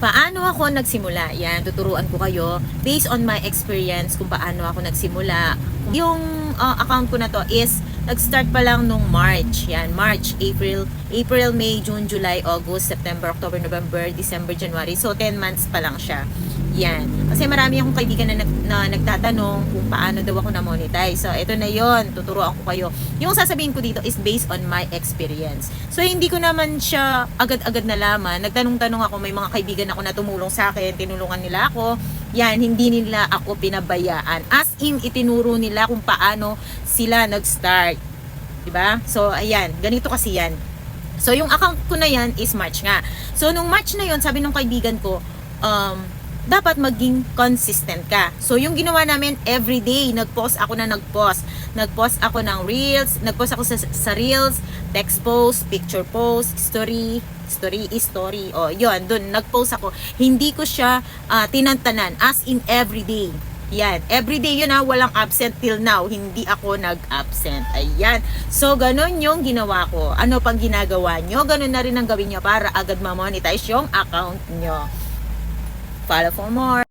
Paano ako nagsimula? Yan, tuturuan ko kayo based on my experience kung paano ako nagsimula. Yung account ko na to is nag-start pa lang nung March. Yan, March, April, May, June, July, August, September, October, November, December, January. So 10 months pa lang siya. Yan. Kasi marami akong kaibigan na nagtatanong kung paano daw ako na-monetize. So, ito na yon, tuturuan ko kayo. Yung sasabihin ko dito is based on my experience. So, hindi ko naman siya agad-agad nalaman. Nagtanong-tanong ako, may mga kaibigan ako na tumulong sa akin, tinulungan nila ako. Yan, hindi nila ako pinabayaan. As in, itinuro nila kung paano sila nag-start. Diba? So, ayan, ganito kasi yan. So, yung account ko na yan is March nga. So, nung March na yon, sabi nung kaibigan ko, dapat maging consistent ka. So, yung ginawa namin, everyday, nag-post ako na nag-post. Nag-post ako ng reels, nag-post ako sa reels, text post, picture post, story. O, yun, dun, nag-post ako. Hindi ko siya tinantanan, as in everyday. Yan, everyday yun walang absent till now. Hindi ako nag-absent. Ayan. So, ganun yung ginawa ko. Ano pang ginagawa nyo? Ganun na rin ang gawin nyo para agad ma-monetize yung account nyo. Follow for more.